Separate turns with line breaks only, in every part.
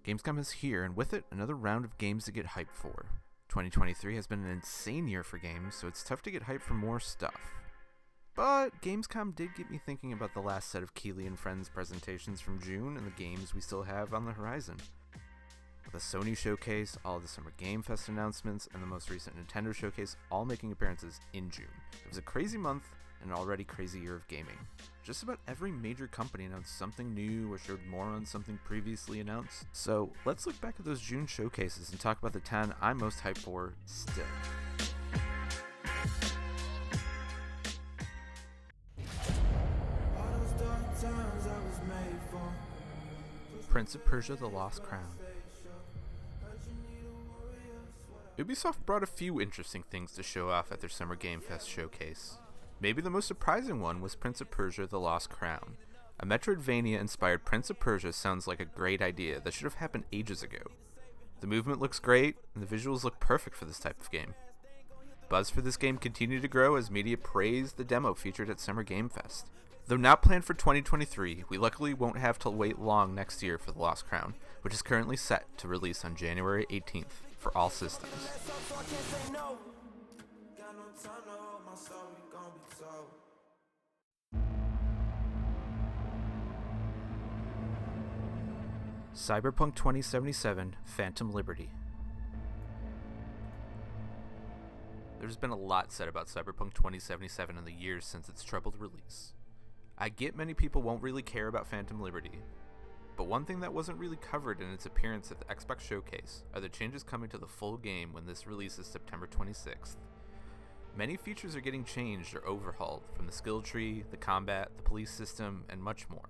Gamescom is here, and with it, another round of games to get hyped for. 2023 has been an insane year for games, so it's tough to get hyped for more stuff. But Gamescom did get me thinking about the last set of Keighley and Friends presentations from June and the games we still have on the horizon. With a Sony showcase, all of the Summer Game Fest announcements, and the most recent Nintendo showcase all making appearances in June. It was a crazy month and an already crazy year of gaming. Just about every major company announced something new or showed more on something previously announced. So let's look back at those June showcases and talk about the 10 I'm most hyped for still. Prince of Persia: The Lost Crown. Ubisoft brought a few interesting things to show off at their Summer Game Fest showcase. Maybe the most surprising one was Prince of Persia: The Lost Crown. A Metroidvania-inspired Prince of Persia sounds like a great idea that should have happened ages ago. The movement looks great, and the visuals look perfect for this type of game. Buzz for this game continued to grow as media praised the demo featured at Summer Game Fest. Though not planned for 2023, we luckily won't have to wait long next year for The Lost Crown, which is currently set to release on January 18th for all systems. Cyberpunk 2077 Phantom Liberty. There's been a lot said about Cyberpunk 2077 in the years since its troubled release. I get many people won't really care about Phantom Liberty, but one thing that wasn't really covered in its appearance at the Xbox Showcase are the changes coming to the full game when this releases September 26th. Many features are getting changed or overhauled, from the skill tree, the combat, the police system, and much more.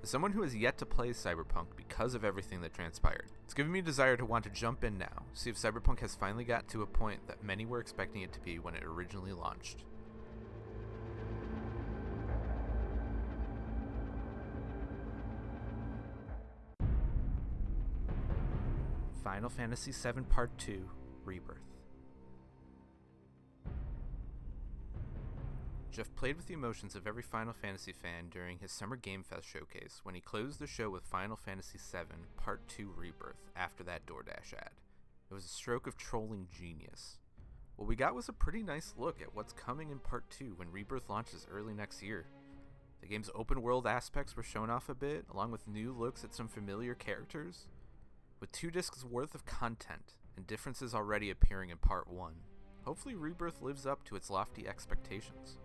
As someone who has yet to play Cyberpunk because of everything that transpired, it's given me a desire to want to jump in now, see if Cyberpunk has finally got to a point that many were expecting it to be when it originally launched. Final Fantasy VII Part 2 Rebirth. Jeff played with the emotions of every Final Fantasy fan during his Summer Game Fest showcase when he closed the show with Final Fantasy VII Part 2 Rebirth after that DoorDash ad. It was a stroke of trolling genius. What we got was a pretty nice look at what's coming in Part 2 when Rebirth launches early next year. The game's open world aspects were shown off a bit, along with new looks at some familiar characters. With 2 discs worth of content and differences already appearing in Part 1, hopefully Rebirth lives up to its lofty expectations.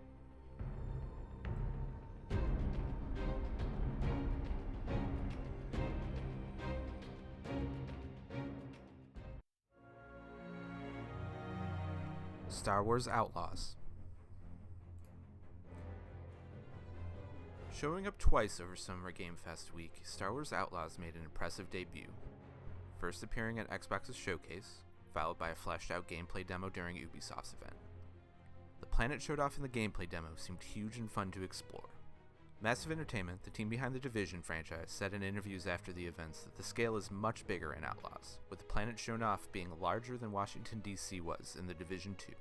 Star Wars Outlaws. Showing up twice over Summer Game Fest week, Star Wars Outlaws made an impressive debut. First appearing at Xbox's showcase, followed by a fleshed out gameplay demo during Ubisoft's event. The planet showed off in the gameplay demo seemed huge and fun to explore. Massive Entertainment, the team behind the Division franchise, said in interviews after the events that the scale is much bigger in Outlaws, with the planet shown off being larger than Washington DC was in the Division 2.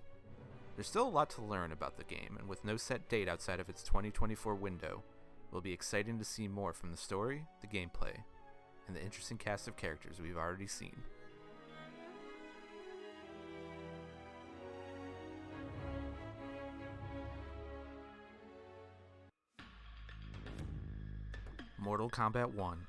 There's still a lot to learn about the game, and with no set date outside of its 2024 window, it will be exciting to see more from the story, the gameplay, and the interesting cast of characters we've already seen. Mortal Kombat 1.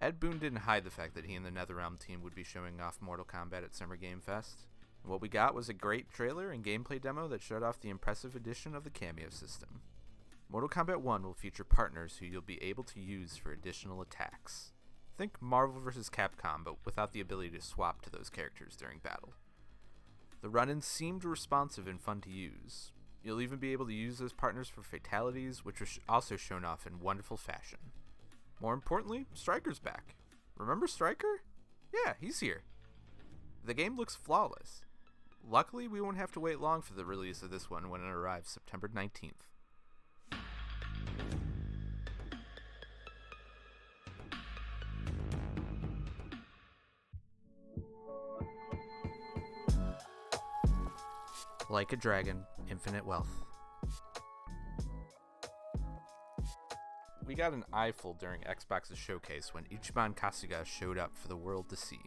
Ed Boon didn't hide the fact that he and the NetherRealm team would be showing off Mortal Kombat at Summer Game Fest. And what we got was a great trailer and gameplay demo that showed off the impressive addition of the cameo system. Mortal Kombat 1 will feature partners who you'll be able to use for additional attacks. Think Marvel vs. Capcom, but without the ability to swap to those characters during battle. The run-ins seemed responsive and fun to use. You'll even be able to use those partners for fatalities, which was also shown off in wonderful fashion. More importantly, Stryker's back. Remember Stryker? Yeah, he's here. The game looks flawless. Luckily, we won't have to wait long for the release of this one when it arrives September 19th. Like a Dragon, Infinite Wealth. We got an eyeful during Xbox's showcase when Ichiban Kasuga showed up for the world to see.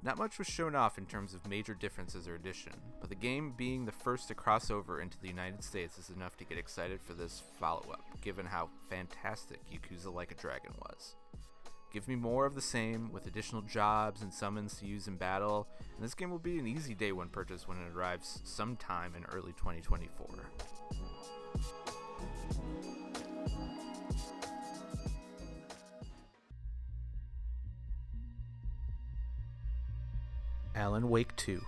Not much was shown off in terms of major differences or addition, but the game being the first to cross over into the United States is enough to get excited for this follow-up, given how fantastic Yakuza Like a Dragon was. Give me more of the same, with additional jobs and summons to use in battle, and this game will be an easy day one purchase when it arrives sometime in early 2024. Alan Wake 2.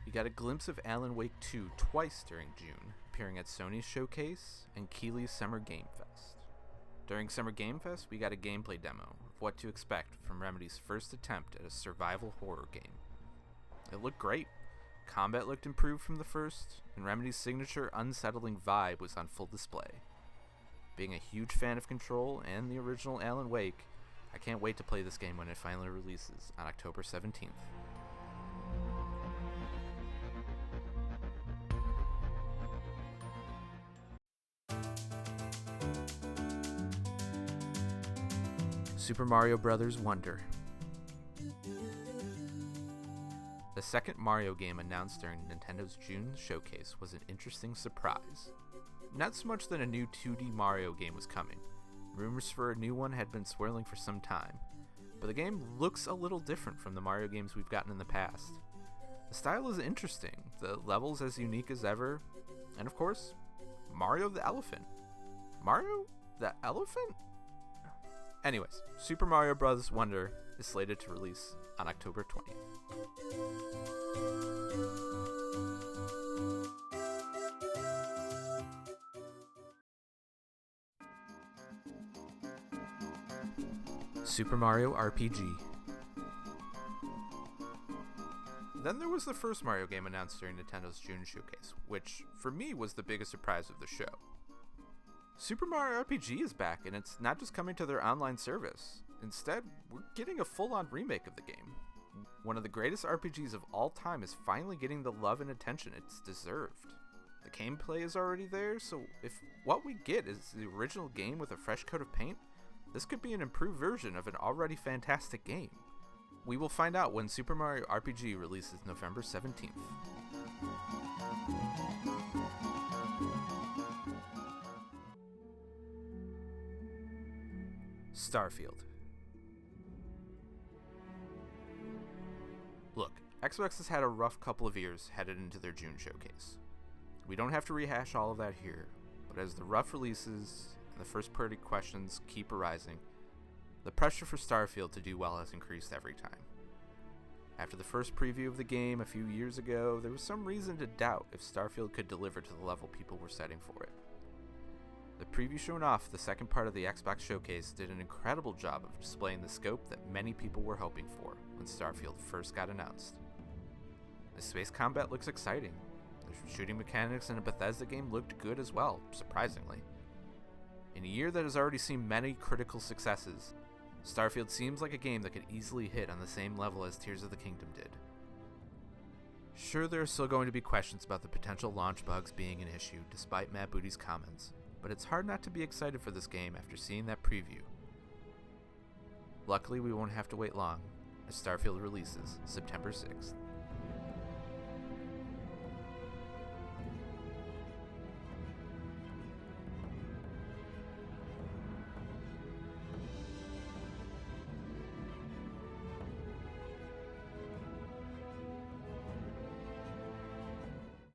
We got a glimpse of Alan Wake 2 twice during June, appearing at Sony's Showcase and Keighley's Summer Game Fest. During Summer Game Fest, we got a gameplay demo of what to expect from Remedy's first attempt at a survival horror game. It looked great. Combat looked improved from the first, and Remedy's signature unsettling vibe was on full display. Being a huge fan of Control and the original Alan Wake, I can't wait to play this game when it finally releases on October 17th. Super Mario Bros. Wonder. The second Mario game announced during Nintendo's June showcase was an interesting surprise. Not so much that a new 2D Mario game was coming. Rumors for a new one had been swirling for some time, but the game looks a little different from the Mario games we've gotten in the past. The style is interesting, the levels as unique as ever, and of course, Mario the Elephant. Mario the Elephant? Anyways, Super Mario Bros. Wonder is slated to release on October 20th. Super Mario RPG. Then there was the first Mario game announced during Nintendo's June showcase, which, for me, was the biggest surprise of the show. Super Mario RPG is back, and it's not just coming to their online service. Instead, we're getting a full-on remake of the game. One of the greatest RPGs of all time is finally getting the love and attention it's deserved. The gameplay is already there, so if what we get is the original game with a fresh coat of paint, this could be an improved version of an already fantastic game. We will find out when Super Mario RPG releases November 17th. Starfield. Look, Xbox has had a rough couple of years headed into their June showcase. We don't have to rehash all of that here, but as the rough releases and the first-party questions keep arising, the pressure for Starfield to do well has increased every time. After the first preview of the game a few years ago, there was some reason to doubt if Starfield could deliver to the level people were setting for it. The preview shown off the second part of the Xbox showcase did an incredible job of displaying the scope that many people were hoping for when Starfield first got announced. The space combat looks exciting. The shooting mechanics in a Bethesda game looked good as well, surprisingly. In a year that has already seen many critical successes, Starfield seems like a game that could easily hit on the same level as Tears of the Kingdom did. Sure, there are still going to be questions about the potential launch bugs being an issue, despite Matt Booty's comments, but it's hard not to be excited for this game after seeing that preview. Luckily, we won't have to wait long, as Starfield releases September 6th.